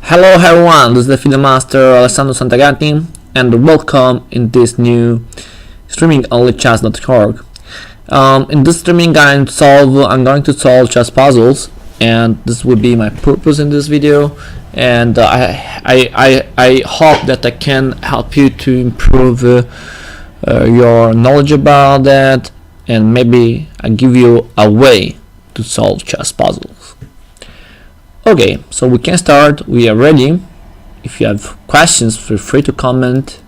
Hello everyone, this is the Film Master Alessandro Santagati and welcome in this new streaming-only-chess.org. In this streaming I'm going to solve chess puzzles, and this will be my purpose in this video, and I hope that I can help you to improve your knowledge about that, and maybe I give you a way to solve chess puzzles. Okay, so we can start. We are ready. If you have questions, feel free to comment,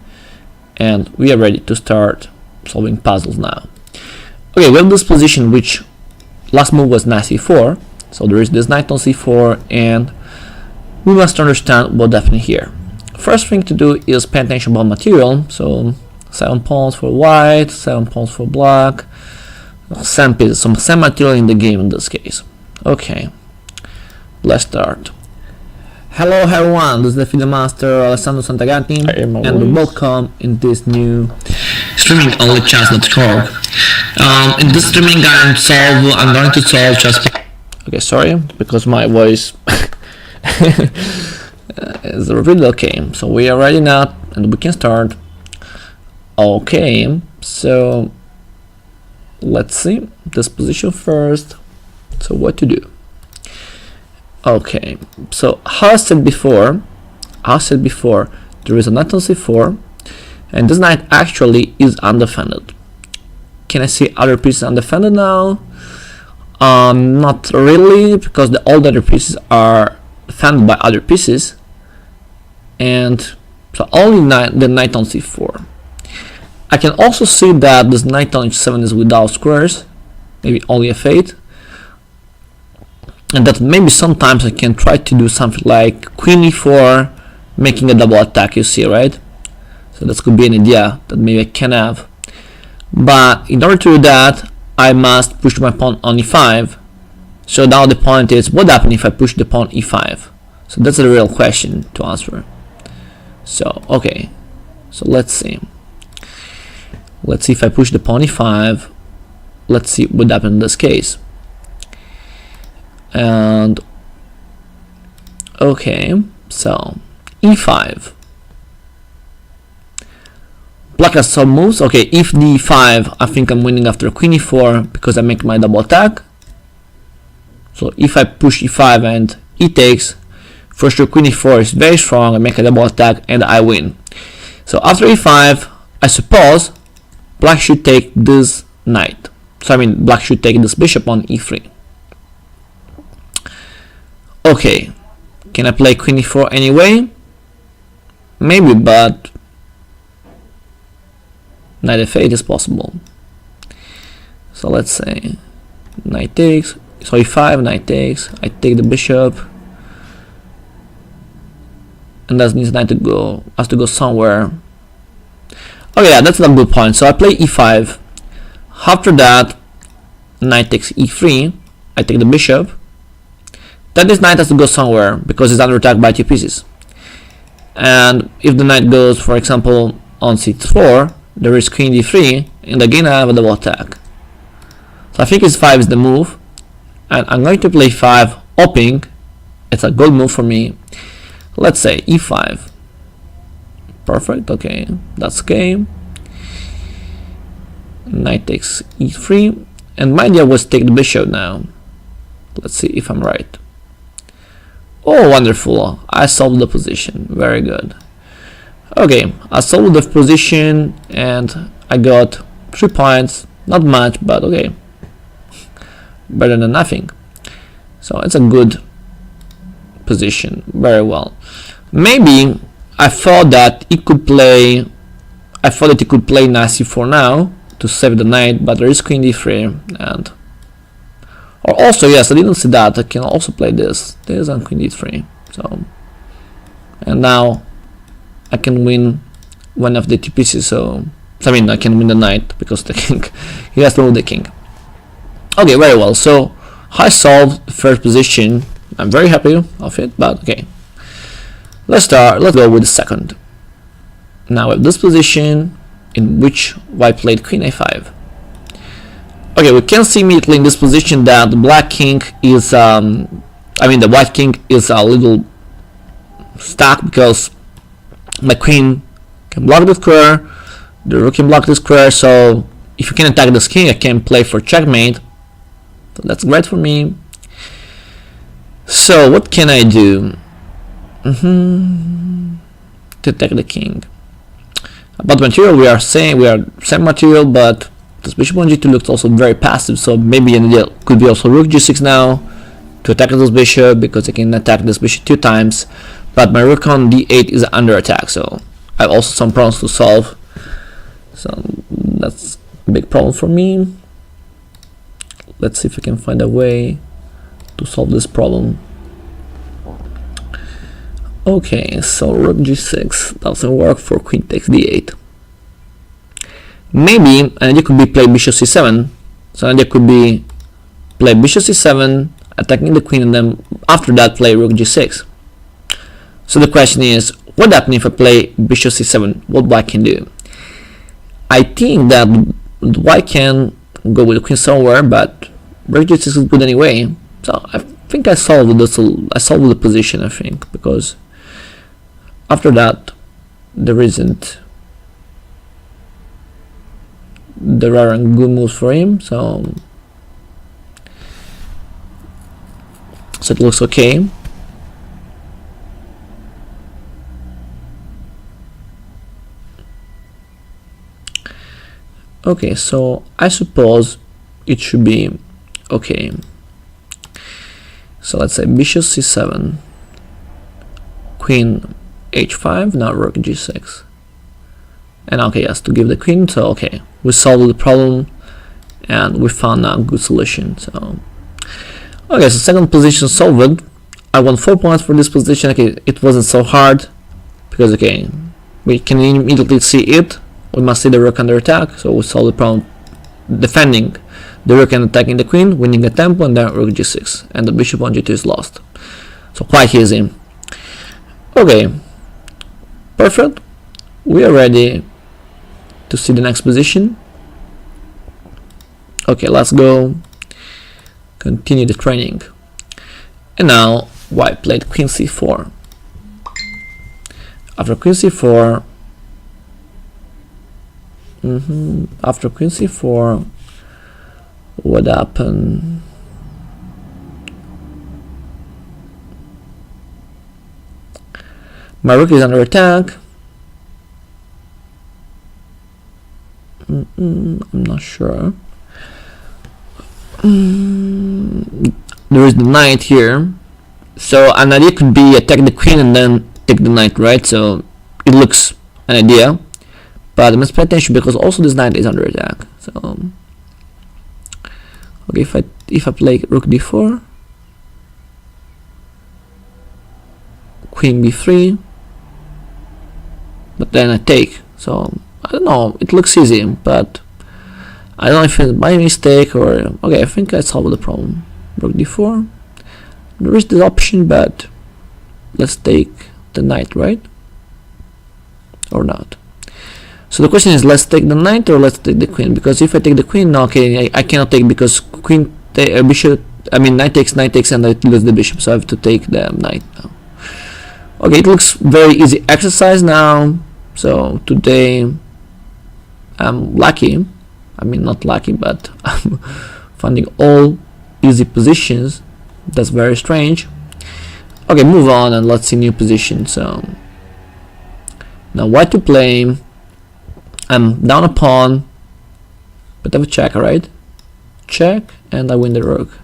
and we are ready to start solving puzzles now. Okay, we have this position which last move was knight c4, so there is this knight on c4, and we must understand what happened here. First thing to do is pay attention about material. So 7 pawns for white, 7 pawns for black, some pieces, some material in the game in this case. Okay, let's start. Hello everyone, this is the Film Master Alessandro Santagati and welcome in this new streaming-only-chess.org. In this streaming I'm going to solve chess. Okay, sorry, because my voice is really okay. So we are ready now and we can start. Okay, so let's see this position first. So what to do? Okay, so how I said before, there is a knight on c4, and this knight actually is undefended. Can I see other pieces undefended now? Not really, because all the other pieces are defended by other pieces, and so only the knight on c4. I can also see that this knight on h7 is without squares, maybe only f8. And that maybe sometimes I can try to do something like queen e4, making a double attack, you see, right? So that could be an idea that maybe I can have. But in order to do that, I must push my pawn on e5. So now the point is, what happens if I push the pawn e5? So that's a real question to answer. So, okay, so let's see. Let's see if I push the pawn e5. Let's see what happens in this case. And okay, so e5. Black has some moves. Okay, if d5, I think I'm winning after queen e4 because I make my double attack. So if I push e5 and e takes, for sure queen e4 is very strong. I make a double attack and I win. So after e5, I suppose black should take this knight. So I mean, black should take this bishop on e3. Okay, can I play queen e4 anyway? Maybe, but knight f8 is possible. So let's say knight takes, so e5, knight takes, I take the bishop, and that means knight has to go somewhere. Okay, yeah, that's a good point. So I play e5. After that, knight takes e3, I take the bishop. Then this knight has to go somewhere because it's under attack by two pieces. And if the knight goes, for example, on c4, there is queen d3, and again I have a double attack. So I think e5 is the move, and I'm going to play 5, hoping it's a good move for me. Let's say e5. Perfect. Okay, that's okay. Knight takes e3, and my idea was take the bishop now. Let's see if I'm right. Oh, wonderful, I solved the position, very good. Okay, I solved the position and I got 3 points, not much, but okay, better than nothing. So it's a good position, very well. Maybe I thought that it could play, knight c4 now to save the knight, but there is queen d3, and or also, yes, I didn't see that. I can also play this on queen d3. So, and now I can win one of the two pieces. So I mean, I can win the knight because the king, he has to move the king. Okay, very well. So I solved the first position. I'm very happy of it. But okay, let's go with the second. Now with this position in which white played queen a5. Okay, we can see immediately in this position that the black king is, the white king is a little stuck because my queen can block the square, the rook can block the square, so if you can attack this king I can play for checkmate, so that's great for me. So what can I do to attack the king? About material, we are saying we are same material, but this bishop on g2 looks also very passive, so maybe an idea could be also rook g6 now to attack this bishop, because I can attack this bishop 2 times, but my rook on d8 is under attack, so I have also some problems to solve, so that's a big problem for me. Let's see if I can find a way to solve this problem. Okay, so rook g6 doesn't work for queen takes d8. Maybe an idea could be play bishop c7. So an idea could be play bishop c7, attacking the queen, and then after that play rook g6. So the question is, what happens if I play bishop c7? What white can do? I think that white can go with the queen somewhere, but rook g6 is good anyway. So I think I solved the position, I think, because after that there aren't good moves for him, so it looks okay. Okay, so I suppose it should be okay. So let's say bishop c7, queen h5, now rook g6, and okay, yes, to give the queen. So okay, we solved the problem and we found a good solution. So okay, so second position solved. I won 4 points for this position. Okay, it wasn't so hard because okay, we can immediately see it. We must see the rook under attack, so we solved the problem defending the rook and attacking the queen, winning a tempo, and then rook g6, and the bishop on g2 is lost. So quite easy. Okay, perfect. We are ready to see the next position. Okay, let's go continue the training. And now white played queen c4. After queen c4, after queen c4, what happened? My rook is under attack. I'm not sure. There is the knight here, so an idea could be attack the queen and then take the knight, right? So it looks an idea, but I must pay attention because also this knight is under attack. So okay, if I play rook d4, queen b3, but then I take. So I don't know, it looks easy, but I don't know if it's by mistake or okay, I think I solved the problem. Rook d4, there is this option, but let's take the knight, right? Or not. So the question is, let's take the knight or let's take the queen, because if I take the queen, okay, I cannot take because queen bishop, I mean knight takes, and I lose the bishop, so I have to take the knight now. Okay, it looks very easy exercise now. So today I'm lucky, I mean not lucky, but I'm finding all easy positions. That's very strange. Okay, move on and let's see new position. So now white to play. I'm down a pawn, but I have a check, right? Check, and I win the rook.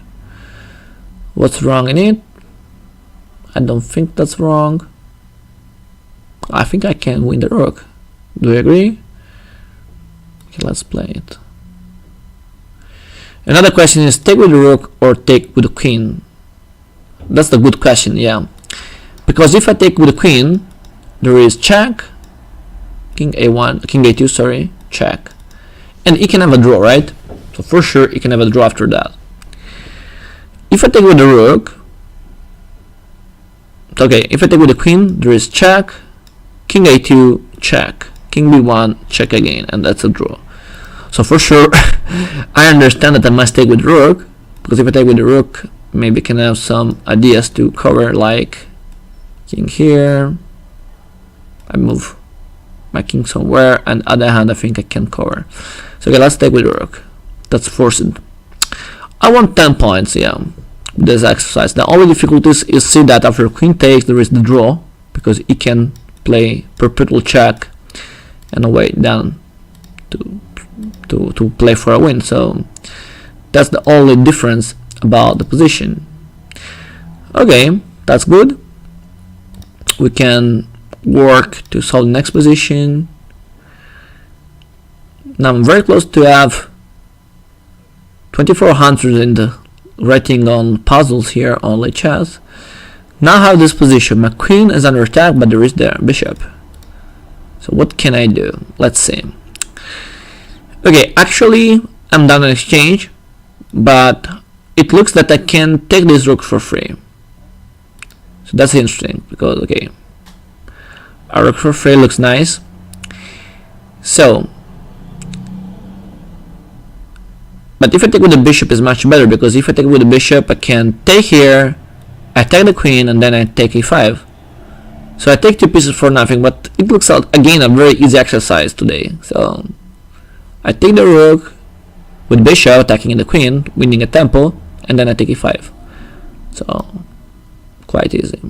What's wrong in it? I don't think that's wrong. I think I can win the rook. Do you agree? Okay, let's play it. Another question is, take with the rook or take with the queen? That's the good question, yeah. Because if I take with the queen, there is check, king a1, king a2, sorry, check, and he can have a draw, right? So for sure he can have a draw after that. If I take with the rook, okay, if I take with the queen, there is check, king a2, check, king b1, check again, and that's a draw. So for sure I understand that I must take with rook, because if I take with the rook, maybe I can have some ideas to cover, like king here. I move my king somewhere, and other hand I think I can cover. So okay, let's take with rook. That's forced. I want 10 points, yeah, with this exercise. The only difficulties is see that after queen takes there is the draw, because he can play perpetual check and wait down to play for a win. So that's the only difference about the position. Okay, that's good. We can work to solve the next position. Now I'm very close to have 2400 in the rating on puzzles here, only chess. Now I have this position. My queen is under attack, but there is the bishop. So what can I do? Let's see. Okay, actually I'm done an exchange, but it looks that I can take this rook for free. So that's interesting, because okay, a rook for free looks nice. So, but if I take with the bishop is much better, because if I take with the bishop I can take here, I take the queen, and then I take e5. So I take 2 pieces for nothing, but it looks out again a very easy exercise today. So I take the rook with bishop attacking the queen, winning a tempo, and then I take e5. So quite easy.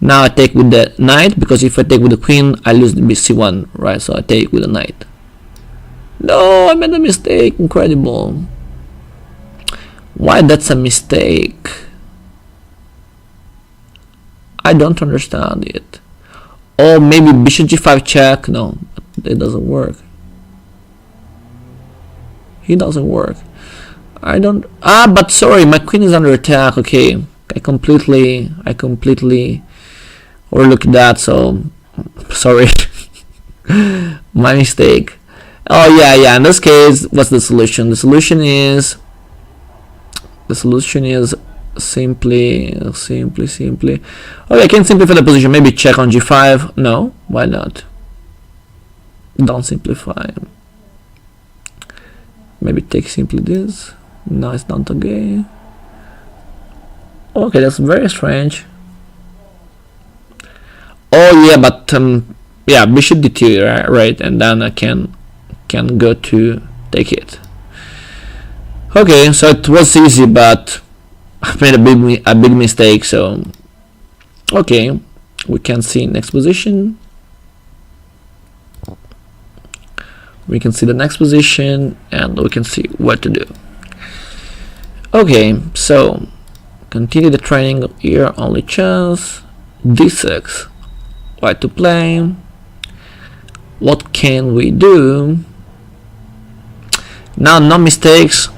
Now I take with the knight, because if I take with the queen I lose the c1, right? So I take with the knight. No, I made a mistake. Incredible. Why that's a mistake? I don't understand it. Or maybe bishop g5 check. No, it doesn't work. It doesn't work. I don't. But sorry, my queen is under attack. Okay, I completely overlooked that. So sorry, my mistake. Oh yeah. In this case, what's the solution? The solution is simply. Okay, I can simplify the position. Maybe check on g5. No, why not? Don't simplify. Maybe take simply this. No, it's not okay. Okay, that's very strange. Oh yeah, but yeah, bishop d2, right? And then I can go to take it. Okay, so it was easy, but I made a big mistake. So okay, we can see next position. We can see the next position, and we can see what to do. Okay, so continue the training here, only chess. d6, what to play. What can we do? Now, no mistakes.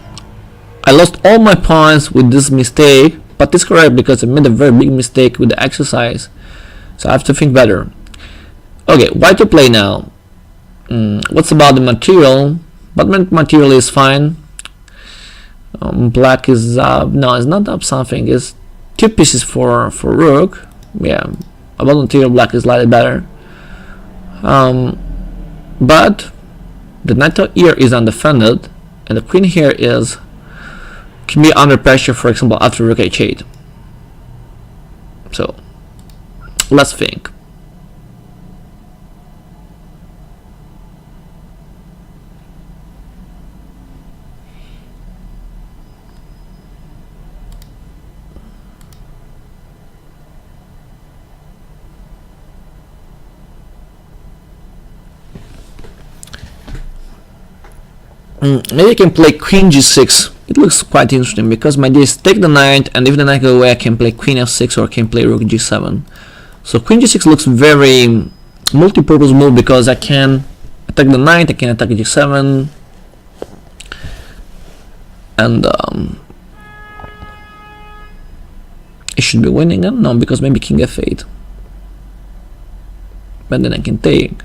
I lost all my points with this mistake, but it's correct because I made a very big mistake with the exercise. So I have to think better. Okay, what to play now? What's about the material? But material is fine. Black is up. No, it's not up something. It's 2 pieces for rook. Yeah, about material, black is slightly better. But the knight here is undefended, and the queen here can be under pressure, for example, after rook h8. So let's think. Maybe I can play queen g6. It looks quite interesting because my idea is take the knight, and if the knight goes away I can play queen f6 or I can play rook g7. So queen g6 looks very multi-purpose move because I can attack the knight, I can attack g7, and it should be winning. I don't know, because maybe king f8, but then I can take,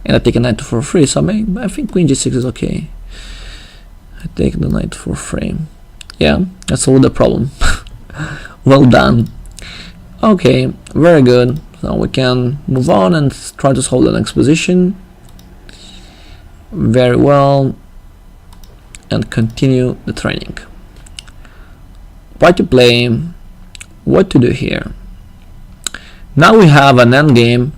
and I take a knight for free. So I think queen g6 is okay. I take the knight for free. Yeah, that's all the problem. Well done. Okay, very good. So we can move on and try to solve the next position. Very well. And continue the training. What to play, what to do here. Now we have an endgame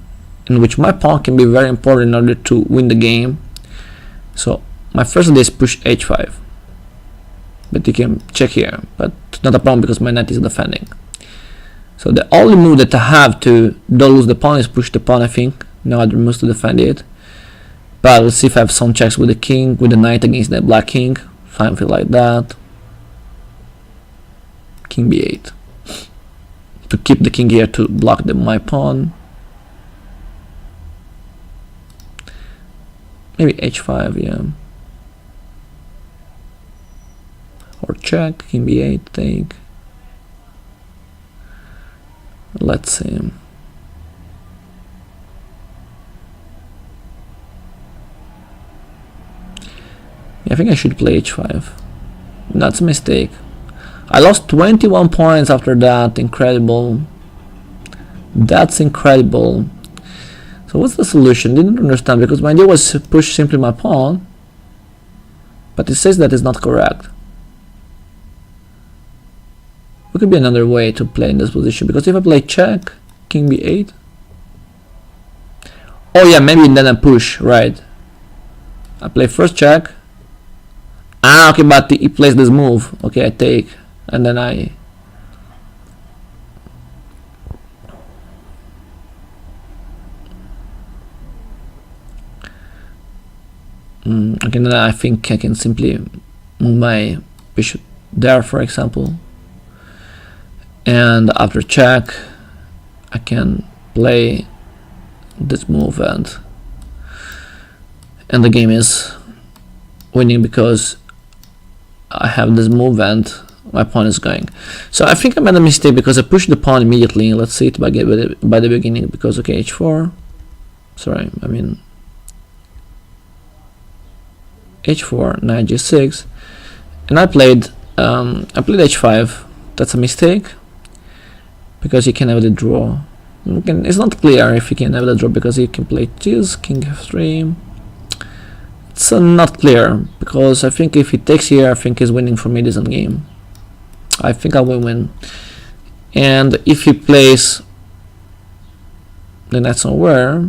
in which my pawn can be very important in order to win the game. So my first idea is push h5, but you can check here, but not a problem because my knight is defending. So the only move that I have to don't lose the pawn is push the pawn, I think. No other moves to defend it. But let's see if I have some checks with the king, with the knight against the black king. Something like that. King b8. To keep the king here to block my pawn. Maybe h5, yeah. Or check, king b8, take. Let's see. Yeah, I think I should play h5. That's a mistake. I lost 21 points after that. Incredible. That's incredible. So what's the solution? Didn't understand, because my idea was to push simply my pawn, but it says that is not correct. What could be another way to play in this position? Because if I play check, king b8. Oh yeah, maybe then I push, right? I play first check. Ah, okay, but he plays this move. Okay, I take, and then I... Okay, then I think I can simply move my bishop there, for example. And after check, I can play this move, and the game is winning because I have this move and my pawn is going. So I think I made a mistake because I pushed the pawn immediately. Let's see it by the beginning, because okay, h4. Sorry, I mean h4, knight g6, and I played h5. That's a mistake because you can have the draw. It's not clear if you can have the draw because you can play this, king f3. It's not clear because I think if he takes here, I think he's winning for me this endgame. I think I will win. And if he plays the knight somewhere,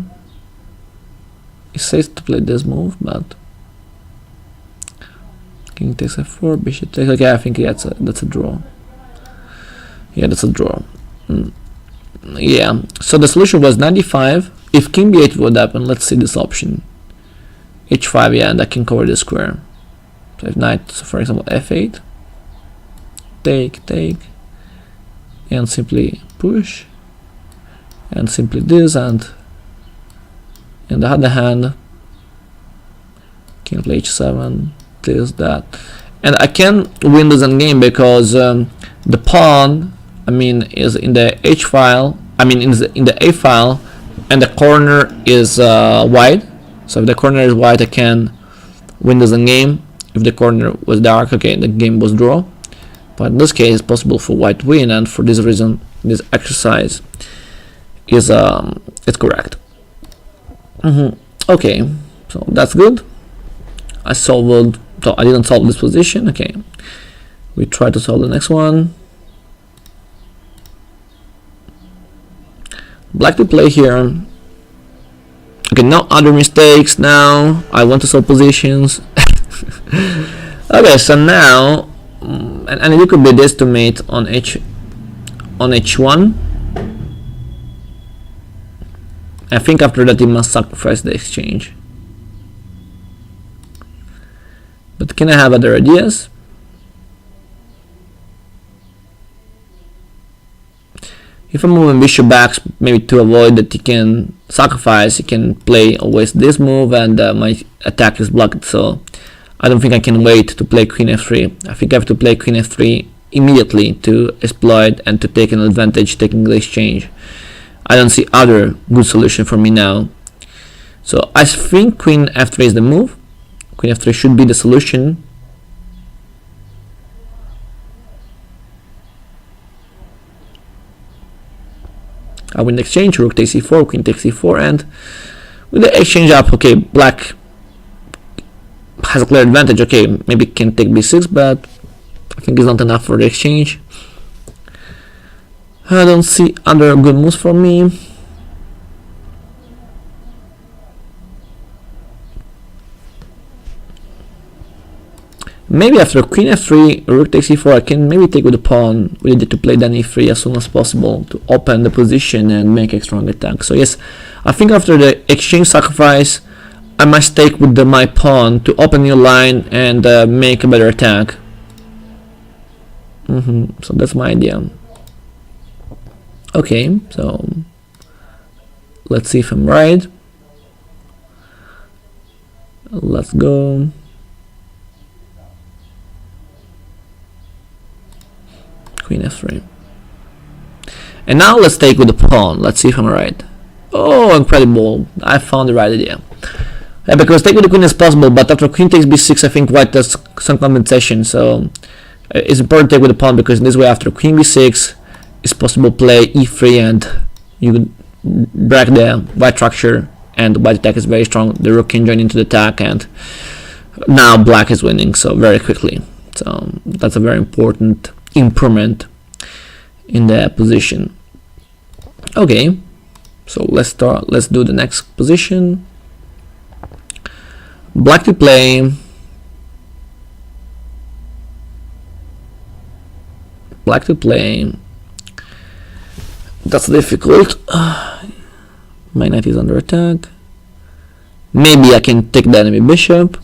he says to play this move, but king takes f4, bishop takes. Okay, I think that's a draw. Yeah, that's a draw. Yeah. So the solution was 95. If king b8 would happen, let's see this option. h5, yeah, and I can cover the square. So if knight, so for example, f8, take, and simply push, and simply this, and in the other hand, king play h7, this, that, and I can win this endgame because the pawn, I mean, is in the h file. I mean, in the a file, and the corner is wide. So if the corner is white, I can win this endgame. If the corner was dark, okay, the game was draw. But in this case, it's possible for white to win, and for this reason, this exercise is it's correct. Okay, so that's good. I solved. So I didn't solve this position. Okay, we try to solve the next one. Black to play here. Okay, no other mistakes now. I want to solve positions. Okay, so now, and it could be this to mate on h1. I think after that he must sacrifice the exchange. But can I have other ideas? If I'm moving bishop back, maybe to avoid that he can sacrifice, he can play always this move, and my attack is blocked. So I don't think I can wait to play queen f3. I think I have to play queen f3 immediately to exploit and to take an advantage, taking the exchange. I don't see other good solution for me now. So I think queen f3 is the move. Queen f3 should be the solution. I win the exchange, rook takes e4, queen takes e4, and with the exchange up, okay, black has a clear advantage. Okay, maybe can take b6, but I think it's not enough for the exchange. I don't see other good moves for me. Maybe after queen f3, rook takes e4, I can maybe take with the pawn, with it to play then e3 as soon as possible to open the position and make a strong attack. So yes, I think after the exchange sacrifice, I must take with my pawn to open new line and make a better attack. So that's my idea. Okay, so let's see if I'm right. Let's go. Queen f3. And now let's take with the pawn. Let's see if I'm right. Oh, incredible. I found the right idea. Yeah, because take with the queen is possible, but after queen takes b6, I think white does some compensation. So it's important to take with the pawn, because in this way, after queen b6, it's possible to play e3 and you could break the white structure, and the white attack is very strong. The rook can join into the attack, and now black is winning so very quickly. So that's a very important improvement in the position. Okay, so let's do the next position. Black to play. Black to play. That's difficult. My knight is under attack. Maybe I can take the enemy bishop.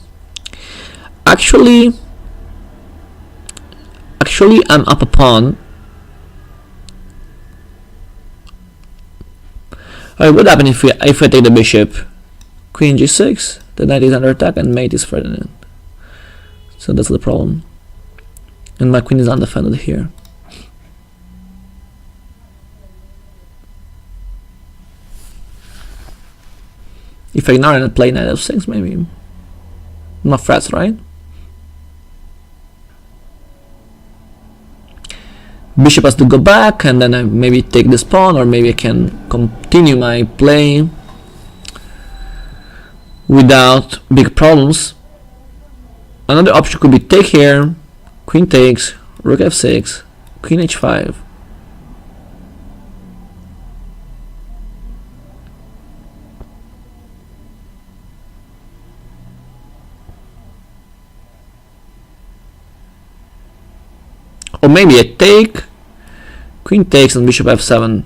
Actually I'm up a pawn. Alright, what happens if I take the bishop? Queen g6, the knight is under attack and mate is threatened. So that's the problem. And my queen is undefended here. If I ignore and play knight f6, maybe. No threats, right? Bishop has to go back, and then I maybe take this pawn, or maybe I can continue my play without big problems. Another option could be take here, queen takes, rook f6, queen h5. Or maybe I take, queen takes and bishop f7,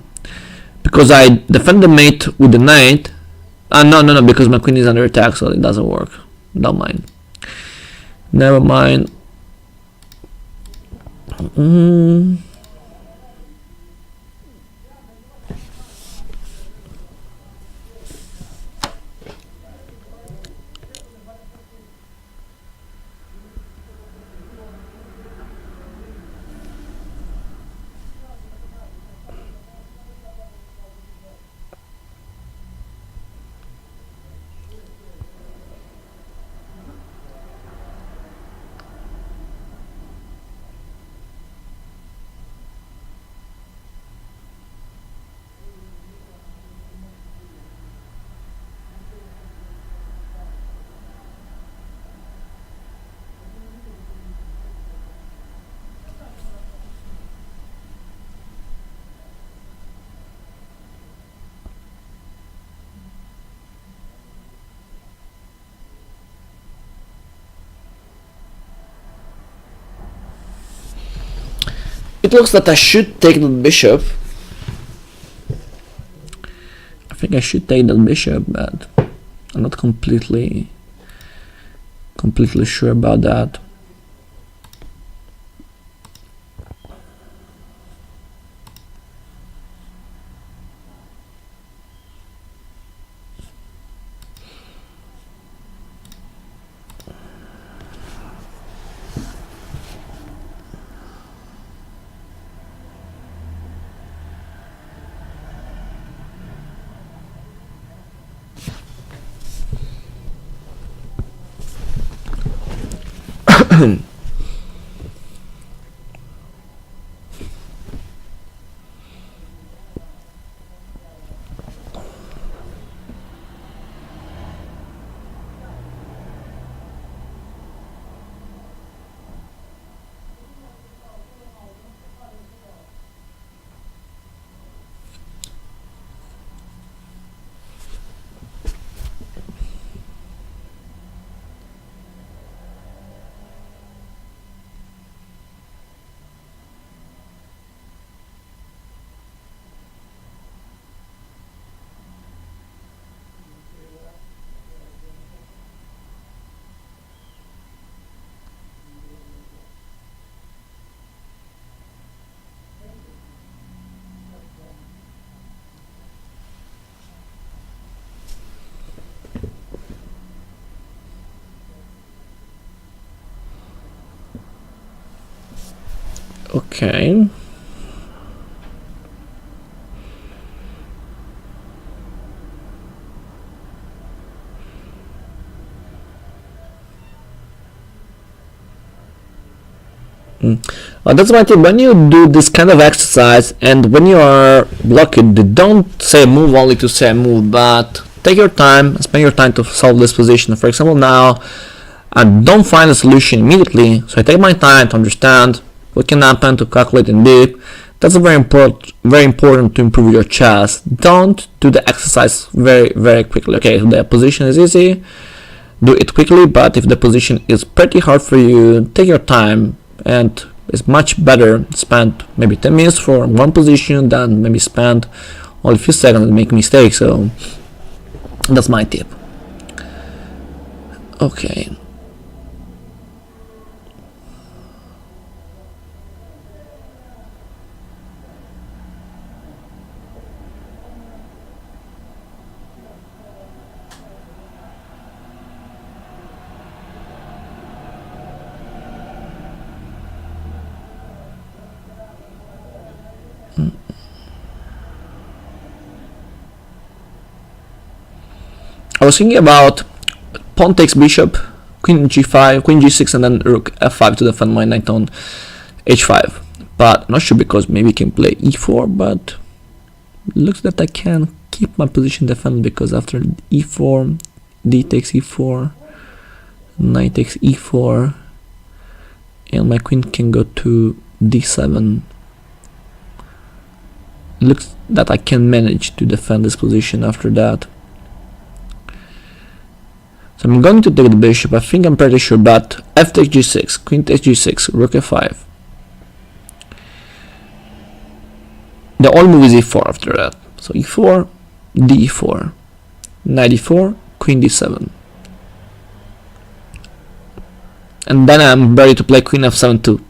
because I defend the mate with the knight. No, because my queen is under attack, so it doesn't work. Don't mind. Never mind. It looks that I should take the bishop. I think I should take the bishop, but I'm not completely sure about that. Okay. That's my tip. When you do this kind of exercise and when you are blocked, don't say move only to say move, but take your time, spend your time to solve this position. For example, now I don't find a solution immediately, so I take my time to understand what can happen, to calculate in deep. That's very important to improve your chess. Don't do the exercise very quickly. Okay, if the position is easy, do it quickly, but if the position is pretty hard for you, take your time, and it's much better spend maybe 10 minutes for one position than maybe spend only a few seconds and make mistakes. So that's my tip. Okay. I was thinking about pawn takes bishop, queen g5, queen g6, and then rook f5 to defend my knight on h5. But I'm not sure because maybe I can play e4, but looks that I can keep my position defended because after e4, d takes e4, knight takes e4, and my queen can go to d7. Looks that I can manage to defend this position after that. So I'm going to take the bishop. I think I'm pretty sure, but f takes g6, queen takes g6, rook f5. The only move is e4 after that. So e4, d4, knight e4, queen d7. And then I'm ready to play queen f7 to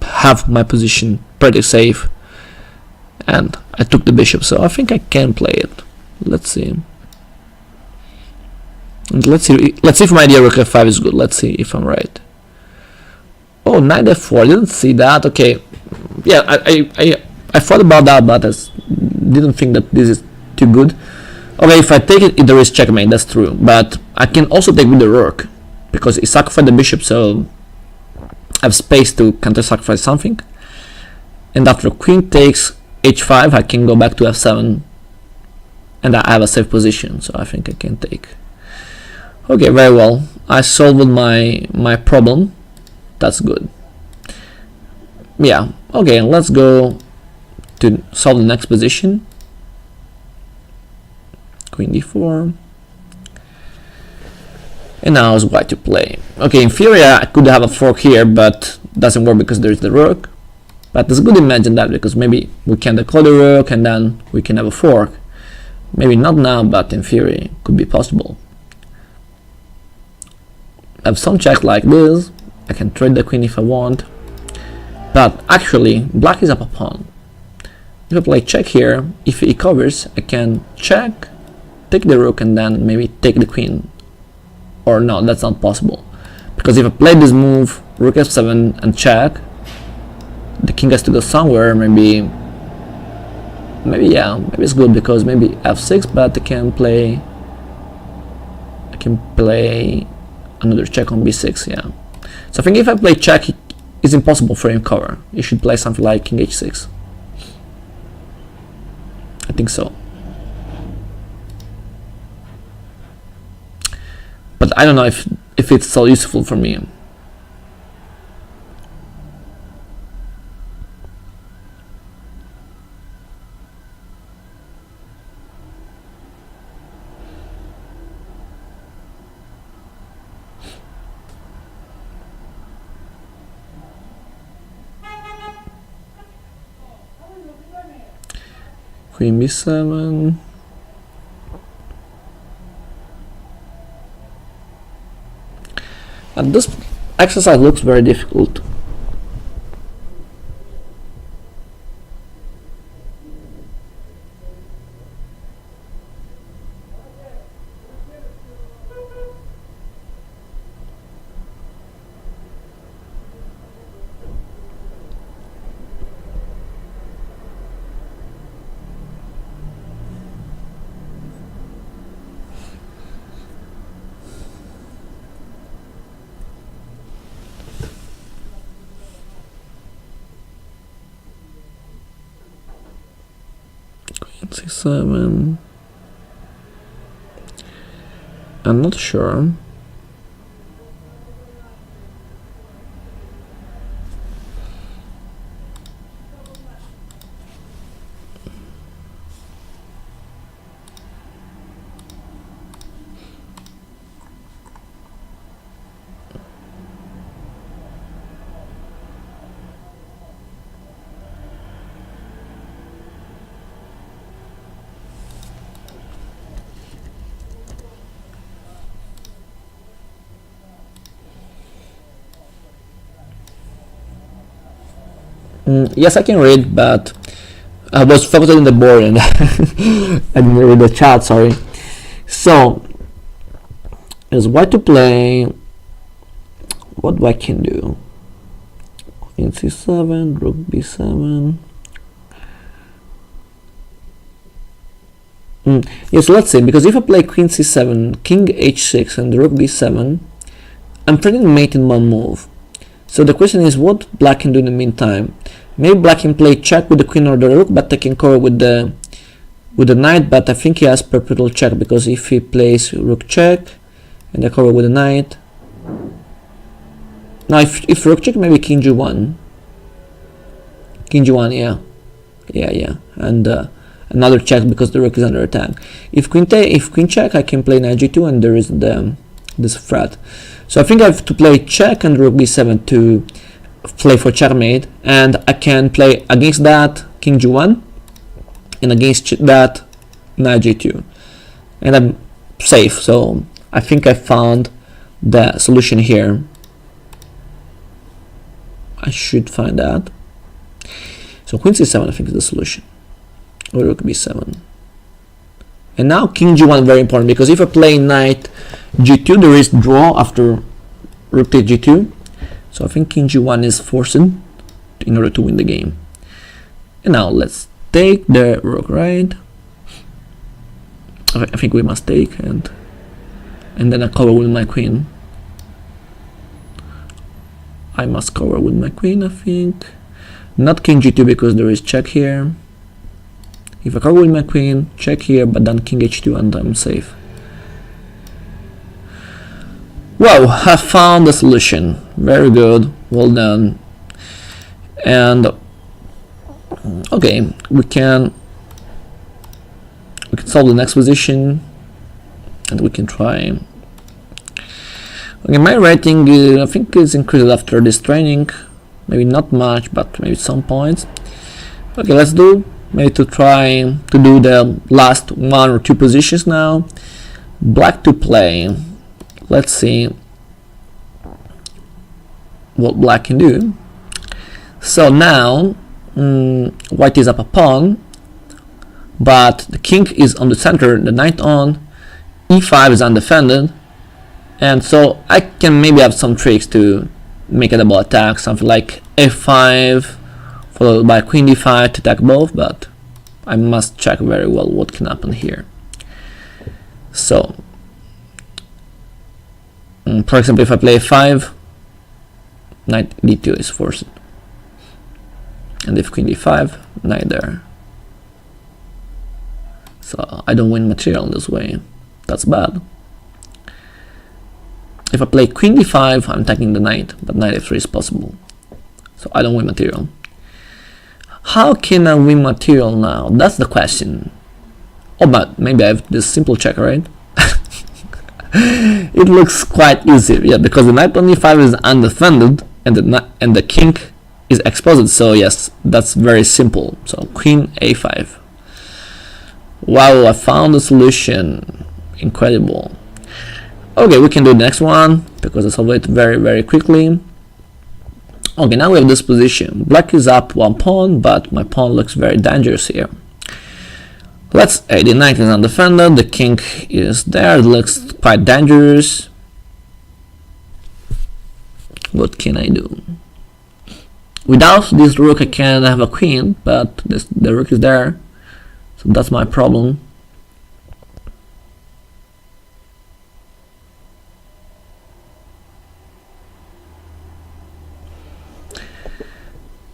have my position pretty safe. And I took the bishop, so I think I can play it. Let's see. And let's see if my idea rook f5 is good. Let's see if I'm right. Oh, knight f4. I didn't see that. Okay. Yeah, I thought about that, but I didn't think that this is too good. Okay, if I take it, there is checkmate. That's true. But I can also take with the rook because it sacrificed the bishop, so I have space to counter-sacrifice something. And after queen takes h5, I can go back to f7, and I have a safe position. So I think I can take. Okay, very well. I solved my problem. That's good. Yeah. Okay, let's go to solve the next position. Queen d4. And now is white to play. Okay, in theory I could have a fork here, but doesn't work because there's the rook. But it's good to imagine that because maybe we can declare the rook and then we can have a fork. Maybe not now, but in theory it could be possible. I have some check like this. I can trade the queen if I want. But actually, black is up a pawn. If I play check here, if he covers, I can check, take the rook, and then maybe take the queen. Or no, that's not possible. Because if I play this move, rook f7 and check, the king has to go somewhere. Maybe it's good because maybe f6, but I can play another check on b6. Yeah. So I think if I play check, it's impossible for him to cover. He should play something like king h6. I think so. But I don't know if it's so useful for me. Queen b7. And this exercise looks very difficult. Queen c7. I'm not sure. Yes, I can read, but I was focused on the board and I didn't read the chat, sorry. So, is white to play. What do I can do? Queen c7, rook b7. Yes, let's see, because if I play queen c7, king h6 and rook b7, I'm threatening mate in one move. So the question is what black can do in the meantime. Maybe black can play check with the queen or the rook, but they can cover with the knight, but I think he has perpetual check, because if he plays rook check and I cover with the knight. Now if rook check, maybe king g1. King g1, yeah. And another check because the rook is under attack. If queen check, I can play knight g2 and there is this threat. So I think I have to play check and rook b7 to play for checkmate, and I can play against that king g1 and against that knight g2, and I'm safe. So I think I found the solution here. I should find that. So queen c7 I think is the solution, or rook b7. And now king g1 very important, because if I play knight g2 there is draw after rook takes g2. So I think king g1 is forced in order to win the game. And now let's take the rook, right? I think we must take, and then I cover with my queen. I must cover with my queen, I think. Not king g2 because there is check here. If I cover with my queen, check here, but then king h2 and I'm safe. Wow, I found the solution. Very good, well done. And okay, we can solve the next position, and we can try. Okay, my rating I think is increased after this training. Maybe not much, but maybe some points. Okay, let's do maybe to try to do the last 1 or 2 positions now. Black to play. Let's see what black can do. So now white is up a pawn, but the king is on the center, the knight on, e5 is undefended, and so I can maybe have some tricks to make a double attack, something like f5 followed by queen d5 to attack both, but I must check very well what can happen here. So for example, if I play f5, knight d2 is forced, and if queen d5, knight there. So I don't win material in this way. That's bad. If I play queen d5, I'm attacking the knight, but knight f3 is possible. So I don't win material. How can I win material now? That's the question. Oh, but maybe I have this simple check, right? It looks quite easy, yeah, because the knight on e5 is undefended and the king is exposed. So yes, that's very simple. So queen a5. Wow, I found the solution. Incredible. Okay, we can do the next one because I solved it very, very quickly. Okay, now we have this position. Black is up 1 pawn, but my pawn looks very dangerous here. Let's say the knight is undefended, the king is there, it looks quite dangerous. What can I do? Without this rook I can have a queen, but the rook is there, so that's my problem.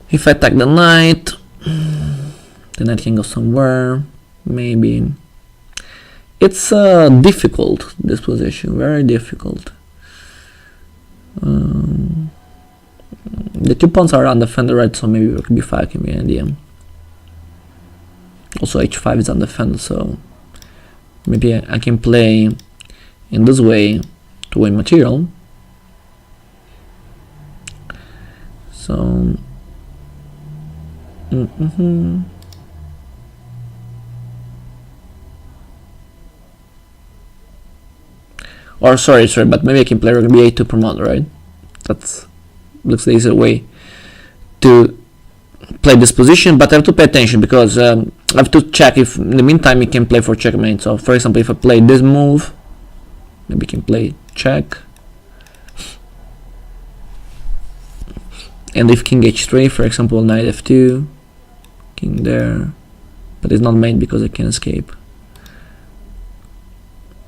If I attack the knight can go somewhere. maybe. It's difficult, this position, very difficult. The 2 pawns are undefended, right? So maybe rook b5 can be an idea. Also h5 is undefended, so maybe I can play in this way to win material. So or sorry, but maybe I can play rook b8 to promote, right? That's looks the easier way to play this position, but I have to pay attention because I have to check if in the meantime he can play for checkmate. So for example, if I play this move, maybe he can play check, and if king h3, for example, knight f2, king there, but it's not mate because I can escape.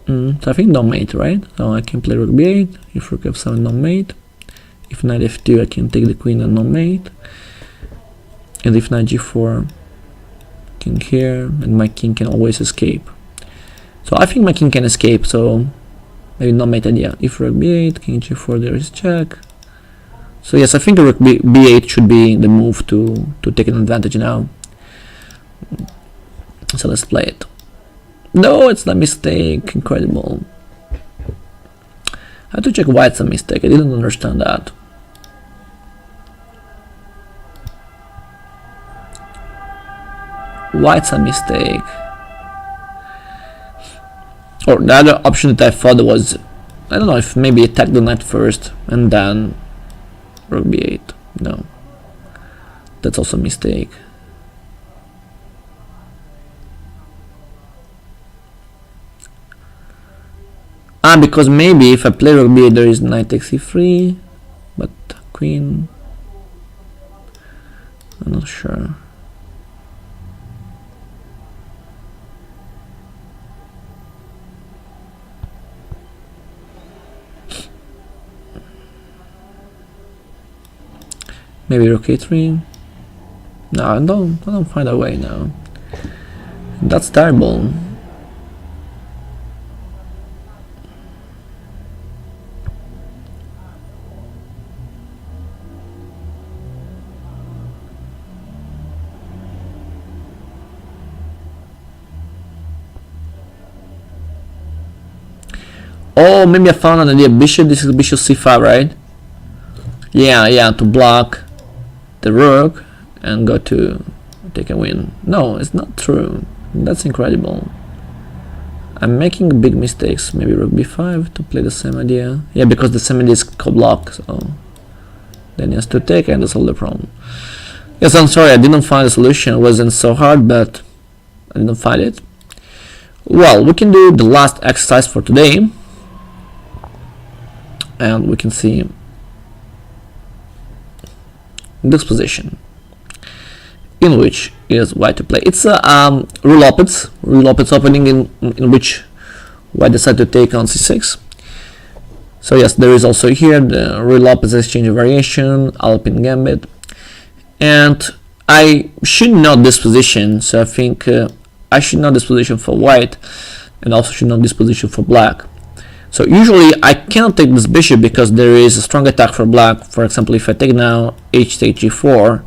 So I think no mate, right? So I can play rook b8, if rook f7 no mate, if knight f2 I can take the queen and no mate, and if knight g4, king here, and my king can always escape. So I think my king can escape, so maybe no mate idea. If rook b8, king g4, there is check. So yes, I think rook b8 should be the move to take an advantage now. So let's play it. No, it's a mistake. Incredible. I have to check why it's a mistake. I didn't understand that. Why it's a mistake? Or the other option that I thought was, I don't know, if maybe attack the knight first and then rook b8. No, that's also a mistake. Because maybe if I play rook b8 there is knight takes e3, but queen, I'm not sure. Maybe rook a3. No, I don't find a way now. That's terrible. Oh, maybe I found an idea. Bishop, this is bishop c5, right? Yeah, to block the rook and go to take a win. No, it's not true. That's incredible. I'm making big mistakes. Maybe rook b5 to play the same idea. Yeah, because the same idea is co-block, so then he has to take and solve the problem. Yes, I'm sorry, I didn't find a solution. It wasn't so hard, but I didn't find it. Well, we can do the last exercise for today. And we can see this position, in which is white to play. It's a rule opens opening in which white decide to take on c6. So yes, there is also here the rule opens exchange of variation, Alpine gambit, and I should know this position. So I think I should know this position for white, and also should know this position for black. So usually I cannot take this bishop because there is a strong attack for black. For example, if I take now h takes g4,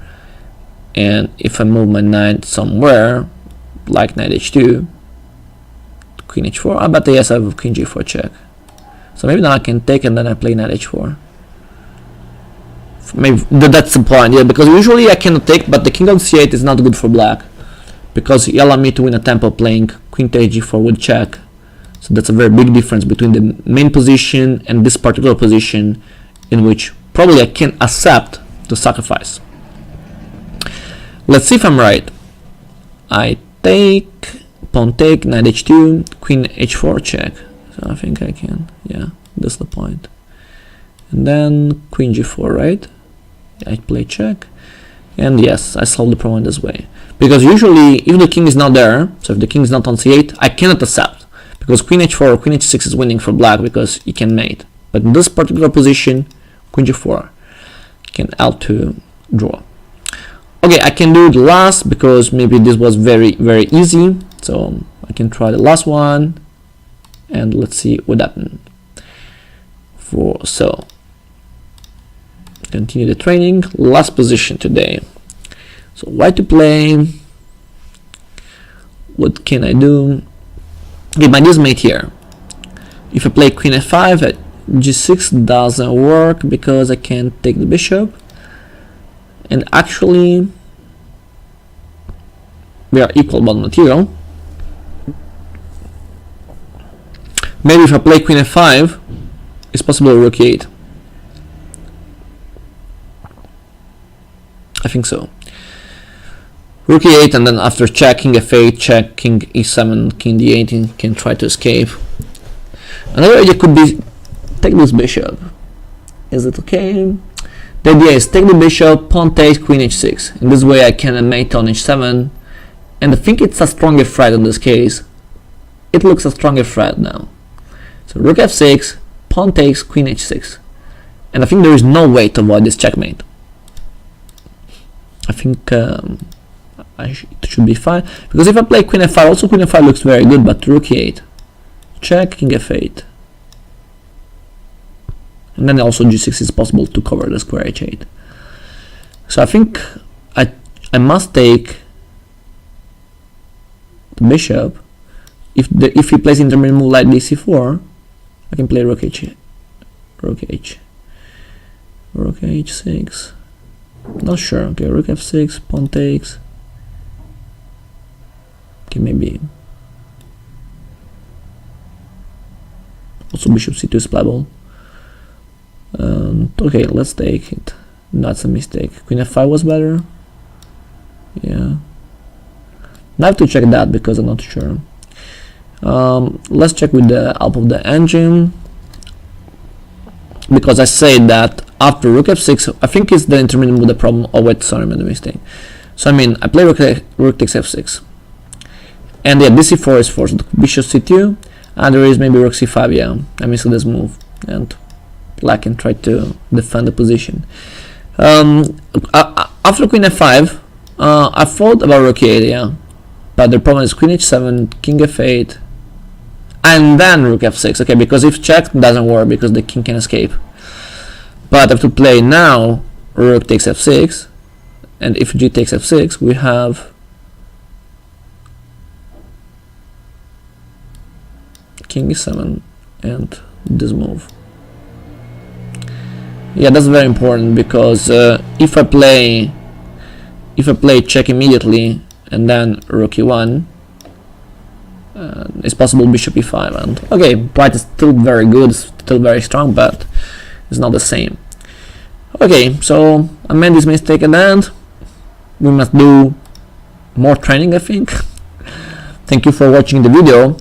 and if I move my knight somewhere, like knight h2, queen h4, but yes, I have queen g4 check. So maybe now I can take and then I play knight h4. Maybe that's the point, yeah, because usually I cannot take, but the king on c8 is not good for black, because he allowed me to win a tempo playing queen takes g4 with check. So that's a very big difference between the main position and this particular position, in which probably I can accept the sacrifice. Let's see if I'm right. I take, pawn take, knight h2, queen h4 check. So I think I can, yeah, that's the point. And then queen g4, right? I play check. And yes, I solve the problem this way. Because usually, if the king is not there, so if the king is not on c8, I cannot accept. Because queen h4 or queen h6 is winning for black because he can mate. But in this particular position, queen g4 can L2 draw. Okay, I can do the last because maybe this was very easy. So I can try the last one, and let's see what happened. So continue the training. Last position today. So white to play. What can I do? Okay, my this mate here. If I play queen f5, g6 doesn't work because I can't take the bishop. And actually, we are equal about material. Maybe if I play queen f5, it's possible rook e8. I think so. Rook e8, and then after checking f8, check king e7, king d8, and can try to escape. Another idea could be take this bishop. Is it okay? The idea is take the bishop, pawn takes, queen h6. In this way I can mate on h7, and I think it's a stronger threat in this case. It looks a stronger threat now. So rook f6, pawn takes, queen h6. And I think there is no way to avoid this checkmate. I think it should be fine, because if I play queen f5, also queen f5 looks very good, but rook e8, check, king f8, and then also g6 is possible to cover the square h8. So I think I must take the bishop. If he plays intermediate move like dc4, I can play rook h6. Not sure. Okay, rook f6, pawn takes. Okay, maybe also bishop c2 is playable. Okay, let's take it. That's a mistake. Queen f5 was better. Yeah. I have to check that because I'm not sure. Let's check with the help of the engine, because I say that after rook f6, I think it's the intermediate with the problem. Oh wait, sorry, I made a mistake. So I mean, I play rook takes f6, and yeah, dc4 is forced. Bishop c2, and there is maybe rook c5. Yeah, I missed this move, and black can try to defend the position. After queen f5, I thought about rook e8. Yeah, but the problem is queen h7, king f8, and then rook f6. Okay, because if checked, doesn't work because the king can escape. But I have to play now rook takes f6, and if g takes f6, we have king e7 and this move. Yeah, that's very important, because if I play check immediately and then rook e1, it's possible bishop e5, and okay, white is still very good, still very strong, but it's not the same. Okay, so I made this mistake at the end. We must do more training, I think. Thank you for watching the video.